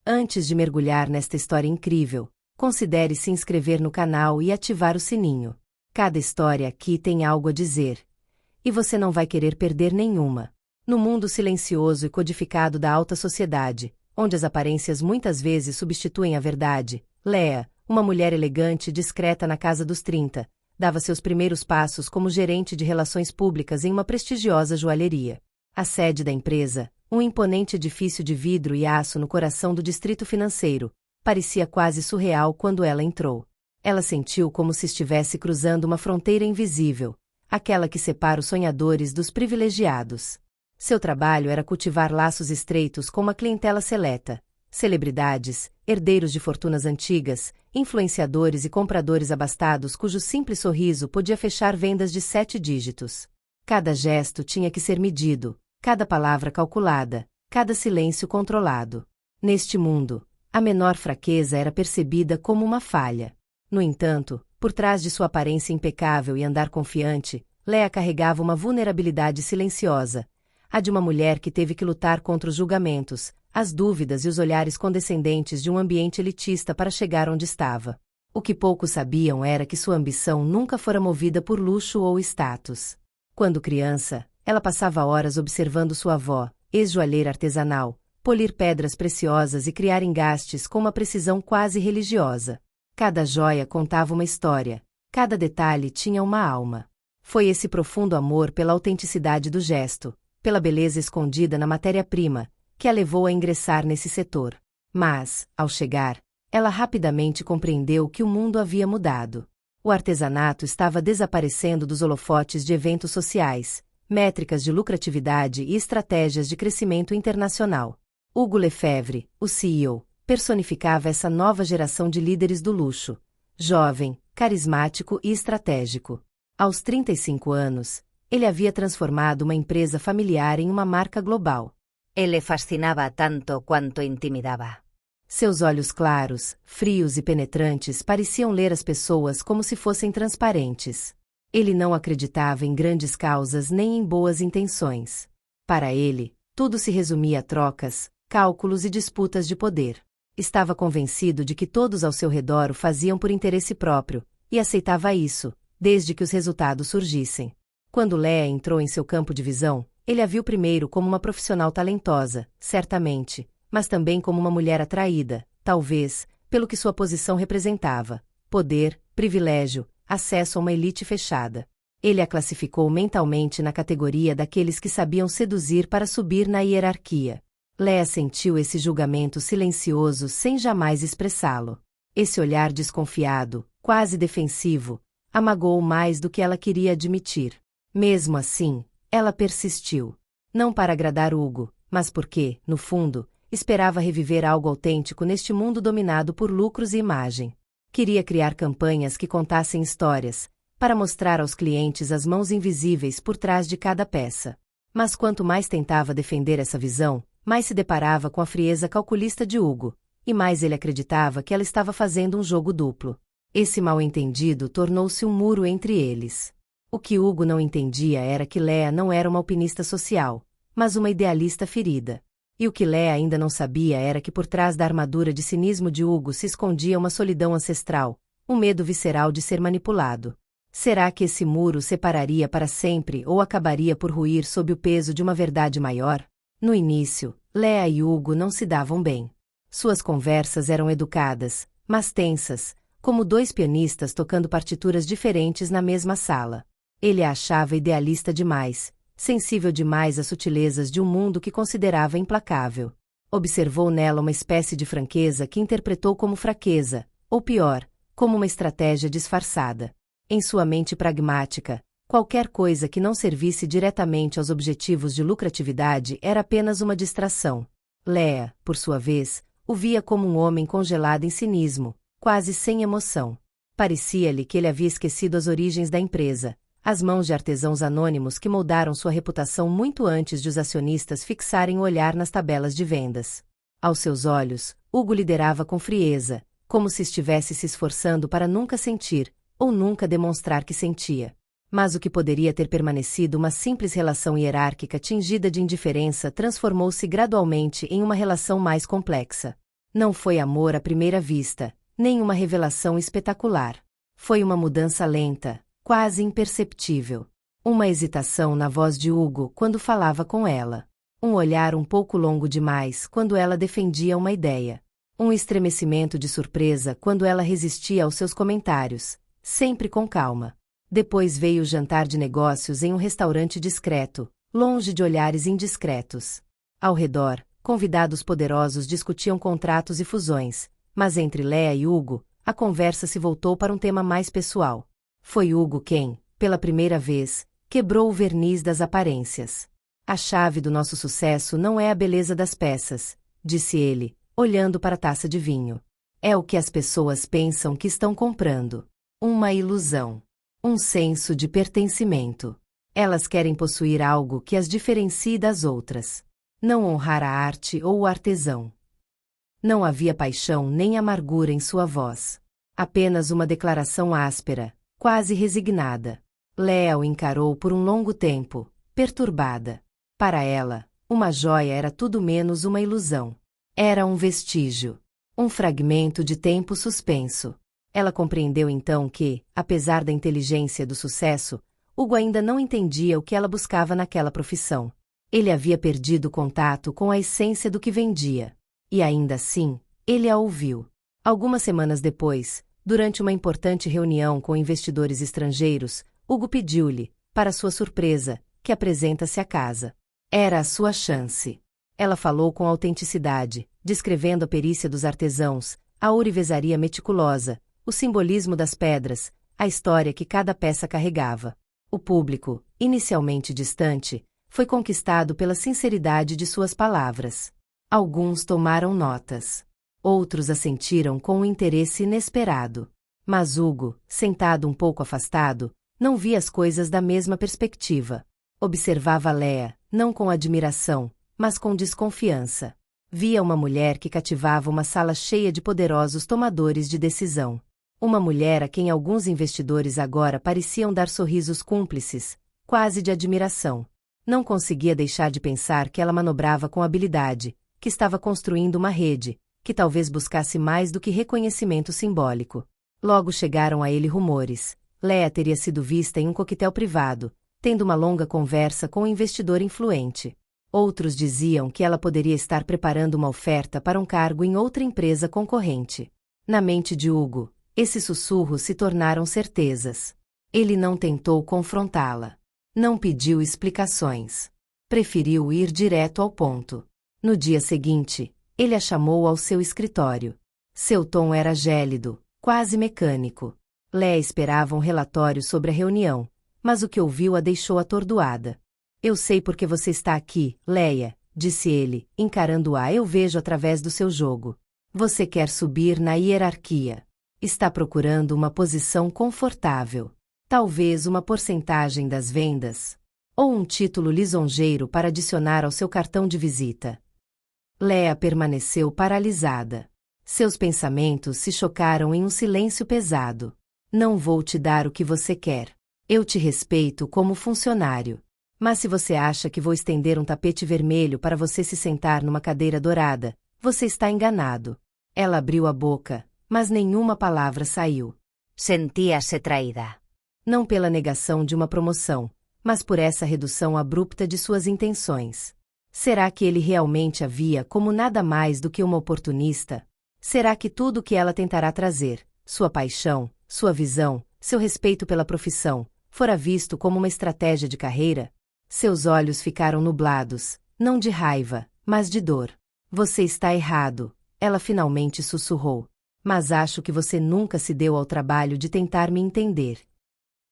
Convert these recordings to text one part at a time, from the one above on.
Antes de mergulhar nesta história incrível, considere se inscrever no canal e ativar o sininho. Cada história aqui tem algo a dizer. E você não vai querer perder nenhuma. No mundo silencioso e codificado da alta sociedade, onde as aparências muitas vezes substituem a verdade, Lea, uma mulher elegante e discreta na casa dos 30, dava seus primeiros passos como gerente de relações públicas em uma prestigiosa joalheria. A sede da empresa, um imponente edifício de vidro e aço no coração do distrito financeiro, parecia quase surreal quando ela entrou. Ela sentiu como se estivesse cruzando uma fronteira invisível, aquela que separa os sonhadores dos privilegiados. Seu trabalho era cultivar laços estreitos com uma clientela seleta, celebridades, herdeiros de fortunas antigas, influenciadores e compradores abastados cujo simples sorriso podia fechar vendas de 7 dígitos. Cada gesto tinha que ser medido, cada palavra calculada, cada silêncio controlado. Neste mundo, a menor fraqueza era percebida como uma falha. No entanto, por trás de sua aparência impecável e andar confiante, Lea carregava uma vulnerabilidade silenciosa, a de uma mulher que teve que lutar contra os julgamentos, as dúvidas e os olhares condescendentes de um ambiente elitista para chegar onde estava. O que poucos sabiam era que sua ambição nunca fora movida por luxo ou status. Quando criança, ela passava horas observando sua avó, ex-joalheira artesanal, polir pedras preciosas e criar engastes com uma precisão quase religiosa. Cada joia contava uma história, cada detalhe tinha uma alma. Foi esse profundo amor pela autenticidade do gesto, pela beleza escondida na matéria-prima, que a levou a ingressar nesse setor. Mas, ao chegar, ela rapidamente compreendeu que o mundo havia mudado. O artesanato estava desaparecendo dos holofotes de eventos sociais, métricas de lucratividade e estratégias de crescimento internacional. Hugo Lefebvre, o CEO, personificava essa nova geração de líderes do luxo, jovem, carismático e estratégico. Aos 35 anos, ele havia transformado uma empresa familiar em uma marca global. Ele fascinava tanto quanto intimidava. Seus olhos claros, frios e penetrantes pareciam ler as pessoas como se fossem transparentes. Ele não acreditava em grandes causas nem em boas intenções. Para ele, tudo se resumia a trocas, cálculos e disputas de poder. Estava convencido de que todos ao seu redor o faziam por interesse próprio, e aceitava isso, desde que os resultados surgissem. Quando Lea entrou em seu campo de visão, ele a viu primeiro como uma profissional talentosa, certamente, mas também como uma mulher atraída, talvez, pelo que sua posição representava: poder, privilégio, acesso a uma elite fechada. Ele a classificou mentalmente na categoria daqueles que sabiam seduzir para subir na hierarquia. Lea sentiu esse julgamento silencioso sem jamais expressá-lo. Esse olhar desconfiado, quase defensivo, a magoou mais do que ela queria admitir. Mesmo assim, ela persistiu. Não para agradar Hugo, mas porque, no fundo, esperava reviver algo autêntico neste mundo dominado por lucros e imagem. Queria criar campanhas que contassem histórias, para mostrar aos clientes as mãos invisíveis por trás de cada peça. Mas quanto mais tentava defender essa visão, mais se deparava com a frieza calculista de Hugo, e mais ele acreditava que ela estava fazendo um jogo duplo. Esse mal-entendido tornou-se um muro entre eles. O que Hugo não entendia era que Lea não era uma alpinista social, mas uma idealista ferida. E o que Lea ainda não sabia era que por trás da armadura de cinismo de Hugo se escondia uma solidão ancestral, um medo visceral de ser manipulado. Será que esse muro separaria para sempre ou acabaria por ruir sob o peso de uma verdade maior? No início, Lea e Hugo não se davam bem. Suas conversas eram educadas, mas tensas, como dois pianistas tocando partituras diferentes na mesma sala. Ele a achava idealista demais, sensível demais às sutilezas de um mundo que considerava implacável. Observou nela uma espécie de franqueza que interpretou como fraqueza, ou pior, como uma estratégia disfarçada. Em sua mente pragmática, qualquer coisa que não servisse diretamente aos objetivos de lucratividade era apenas uma distração. Lea, por sua vez, o via como um homem congelado em cinismo, quase sem emoção. Parecia-lhe que ele havia esquecido as origens da empresa, as mãos de artesãos anônimos que moldaram sua reputação muito antes de os acionistas fixarem o olhar nas tabelas de vendas. Aos seus olhos, Hugo liderava com frieza, como se estivesse se esforçando para nunca sentir, ou nunca demonstrar que sentia. Mas o que poderia ter permanecido uma simples relação hierárquica tingida de indiferença transformou-se gradualmente em uma relação mais complexa. Não foi amor à primeira vista, nem uma revelação espetacular. Foi uma mudança lenta, quase imperceptível. Uma hesitação na voz de Hugo quando falava com ela. Um olhar um pouco longo demais quando ela defendia uma ideia. Um estremecimento de surpresa quando ela resistia aos seus comentários, sempre com calma. Depois veio o jantar de negócios em um restaurante discreto, longe de olhares indiscretos. Ao redor, convidados poderosos discutiam contratos e fusões, mas entre Léa e Hugo, a conversa se voltou para um tema mais pessoal. Foi Hugo quem, pela primeira vez, quebrou o verniz das aparências. A chave do nosso sucesso não é a beleza das peças, disse ele, olhando para a taça de vinho. É o que as pessoas pensam que estão comprando. Uma ilusão. Um senso de pertencimento. Elas querem possuir algo que as diferencie das outras. Não honrar a arte ou o artesão. Não havia paixão nem amargura em sua voz. Apenas uma declaração áspera, quase resignada. Léa o encarou por um longo tempo, perturbada. Para ela, uma joia era tudo menos uma ilusão. Era um vestígio. Um fragmento de tempo suspenso. Ela compreendeu então que, apesar da inteligência e do sucesso, Hugo ainda não entendia o que ela buscava naquela profissão. Ele havia perdido contato com a essência do que vendia. E ainda assim, ele a ouviu. Algumas semanas depois, durante uma importante reunião com investidores estrangeiros, Hugo pediu-lhe, para sua surpresa, que apresenta-se à casa. Era a sua chance. Ela falou com autenticidade, descrevendo a perícia dos artesãos, a ourivesaria meticulosa, o simbolismo das pedras, a história que cada peça carregava. O público, inicialmente distante, foi conquistado pela sinceridade de suas palavras. Alguns tomaram notas. Outros assentiram com um interesse inesperado. Mas Hugo, sentado um pouco afastado, não via as coisas da mesma perspectiva. Observava Léa, não com admiração, mas com desconfiança. Via uma mulher que cativava uma sala cheia de poderosos tomadores de decisão. Uma mulher a quem alguns investidores agora pareciam dar sorrisos cúmplices, quase de admiração. Não conseguia deixar de pensar que ela manobrava com habilidade, que estava construindo uma rede, que talvez buscasse mais do que reconhecimento simbólico. Logo chegaram a ele rumores. Léa teria sido vista em um coquetel privado, tendo uma longa conversa com um investidor influente. Outros diziam que ela poderia estar preparando uma oferta para um cargo em outra empresa concorrente. Na mente de Hugo, esses sussurros se tornaram certezas. Ele não tentou confrontá-la. Não pediu explicações. Preferiu ir direto ao ponto. No dia seguinte, ele a chamou ao seu escritório. Seu tom era gélido, quase mecânico. Léa esperava um relatório sobre a reunião, mas o que ouviu a deixou atordoada. Eu sei por que você está aqui, Léa, disse ele, encarando-a. Eu vejo através do seu jogo. Você quer subir na hierarquia. Está procurando uma posição confortável. Talvez uma porcentagem das vendas. Ou um título lisonjeiro para adicionar ao seu cartão de visita. Léa permaneceu paralisada. Seus pensamentos se chocaram em um silêncio pesado. Não vou te dar o que você quer. Eu te respeito como funcionário. Mas se você acha que vou estender um tapete vermelho para você se sentar numa cadeira dourada, você está enganado. Ela abriu a boca, mas nenhuma palavra saiu. Sentia-se traída. Não pela negação de uma promoção, mas por essa redução abrupta de suas intenções. Será que ele realmente a via como nada mais do que uma oportunista? Será que tudo o que ela tentará trazer, sua paixão, sua visão, seu respeito pela profissão, fora visto como uma estratégia de carreira? Seus olhos ficaram nublados, não de raiva, mas de dor. Você está errado, ela finalmente sussurrou. Mas acho que você nunca se deu ao trabalho de tentar me entender.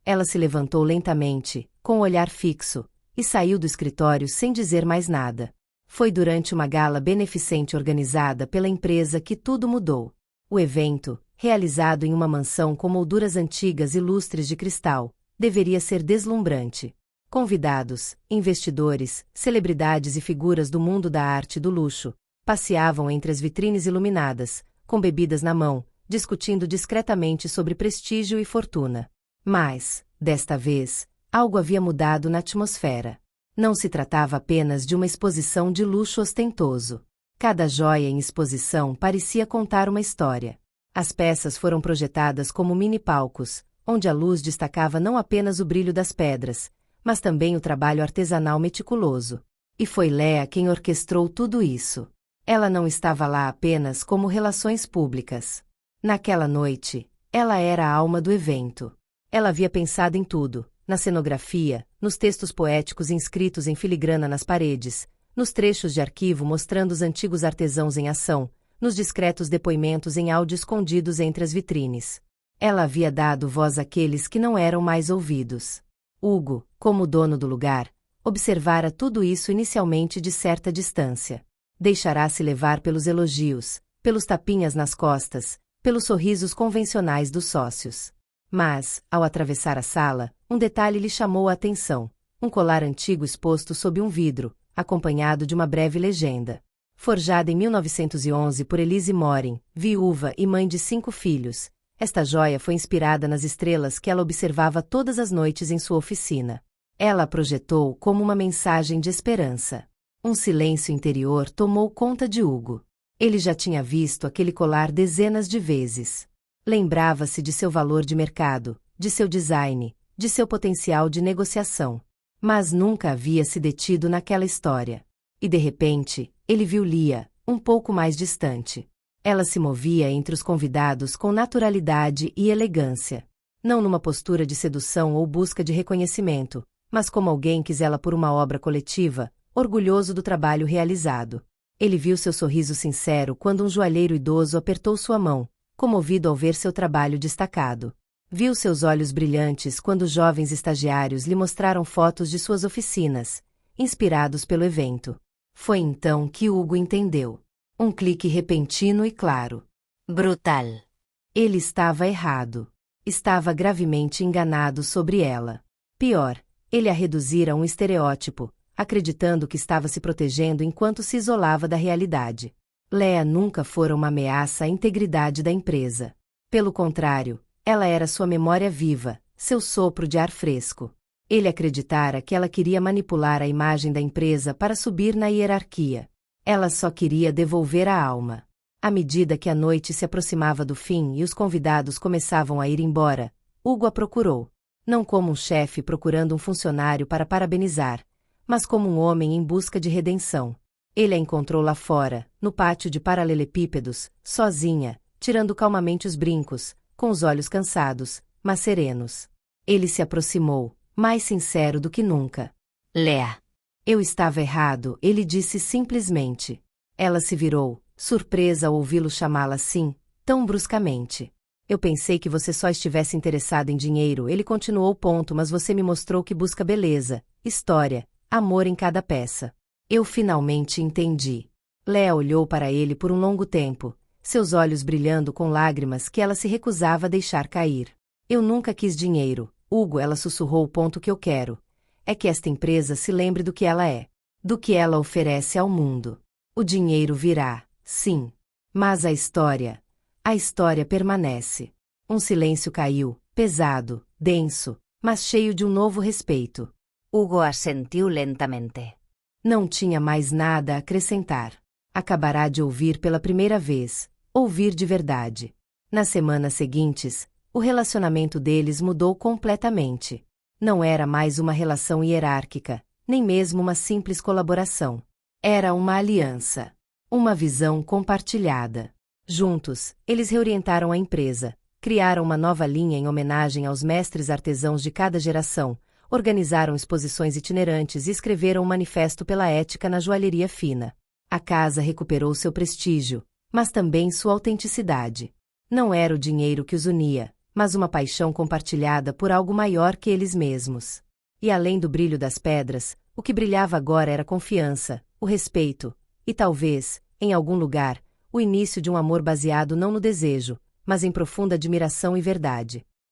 Ela se levantou lentamente, com o olhar fixo, e saiu do escritório sem dizer mais nada. Foi durante uma gala beneficente organizada pela empresa que tudo mudou. O evento, realizado em uma mansão com molduras antigas e lustres de cristal, deveria ser deslumbrante. Convidados, investidores, celebridades e figuras do mundo da arte e do luxo, passeavam entre as vitrines iluminadas, com bebidas na mão, discutindo discretamente sobre prestígio e fortuna. Mas, desta vez, algo havia mudado na atmosfera. Não se tratava apenas de uma exposição de luxo ostentoso. Cada joia em exposição parecia contar uma história. As peças foram projetadas como mini-palcos, onde a luz destacava não apenas o brilho das pedras, mas também o trabalho artesanal meticuloso. E foi Leah quem orquestrou tudo isso. Ela não estava lá apenas como relações públicas. Naquela noite, ela era a alma do evento. Ela havia pensado em tudo, na cenografia, nos textos poéticos inscritos em filigrana nas paredes, nos trechos de arquivo mostrando os antigos artesãos em ação, nos discretos depoimentos em áudio escondidos entre as vitrines. Ela havia dado voz àqueles que não eram mais ouvidos. Hugo, como dono do lugar, observara tudo isso inicialmente de certa distância. Deixará-se levar pelos elogios, pelos tapinhas nas costas, pelos sorrisos convencionais dos sócios. Mas, ao atravessar a sala, um detalhe lhe chamou a atenção: um colar antigo exposto sob um vidro, acompanhado de uma breve legenda. Forjada em 1911 por Elise Morin, viúva e mãe de 5 filhos, esta joia foi inspirada nas estrelas que ela observava todas as noites em sua oficina. Ela a projetou como uma mensagem de esperança. Um silêncio interior tomou conta de Hugo. Ele já tinha visto aquele colar dezenas de vezes. Lembrava-se de seu valor de mercado, de seu design, de seu potencial de negociação. Mas nunca havia se detido naquela história. E de repente, ele viu Leah, um pouco mais distante. Ela se movia entre os convidados com naturalidade e elegância. Não numa postura de sedução ou busca de reconhecimento, mas como alguém que zela por uma obra coletiva, orgulhoso do trabalho realizado. Ele viu seu sorriso sincero quando um joalheiro idoso apertou sua mão, comovido ao ver seu trabalho destacado. Viu seus olhos brilhantes quando jovens estagiários lhe mostraram fotos de suas oficinas, inspirados pelo evento. Foi então que Hugo entendeu. Um clique repentino e claro. Brutal. Ele estava errado. Estava gravemente enganado sobre ela. Pior, ele a reduzira a um estereótipo, acreditando que estava se protegendo enquanto se isolava da realidade. Leah nunca fora uma ameaça à integridade da empresa. Pelo contrário, ela era sua memória viva, seu sopro de ar fresco. Ele acreditara que ela queria manipular a imagem da empresa para subir na hierarquia. Ela só queria devolver a alma. À medida que a noite se aproximava do fim e os convidados começavam a ir embora, Hugo a procurou. Não como um chefe procurando um funcionário para parabenizar, mas como um homem em busca de redenção. Ele a encontrou lá fora, no pátio de paralelepípedos, sozinha, tirando calmamente os brincos, com os olhos cansados, mas serenos. Ele se aproximou, mais sincero do que nunca. Leah. Eu estava errado, ele disse simplesmente. Ela se virou, surpresa ao ouvi-lo chamá-la assim, tão bruscamente. Eu pensei que você só estivesse interessado em dinheiro, ele continuou. Mas você me mostrou que busca beleza, história, amor em cada peça. Eu finalmente entendi. Leah olhou para ele por um longo tempo, seus olhos brilhando com lágrimas que ela se recusava a deixar cair. Eu nunca quis dinheiro, Hugo, ela sussurrou. O que eu quero é que esta empresa se lembre do que ela é, do que ela oferece ao mundo. O dinheiro virá, sim. Mas a história permanece. Um silêncio caiu, pesado, denso, mas cheio de um novo respeito. Hugo assentiu lentamente. Não tinha mais nada a acrescentar. Acabará de ouvir pela primeira vez, ouvir de verdade. Nas semanas seguintes, o relacionamento deles mudou completamente. Não era mais uma relação hierárquica, nem mesmo uma simples colaboração. Era uma aliança. Uma visão compartilhada. Juntos, eles reorientaram a empresa, criaram uma nova linha em homenagem aos mestres artesãos de cada geração, organizaram exposições itinerantes e escreveram um manifesto pela ética na joalheria fina. A casa recuperou seu prestígio, mas também sua autenticidade. Não era o dinheiro que os unia, mas uma paixão compartilhada por algo maior que eles mesmos. E além do brilho das pedras, o que brilhava agora era a confiança, o respeito, e talvez, em algum lugar, o início de um amor baseado não no desejo, mas em profunda admiração e verdade.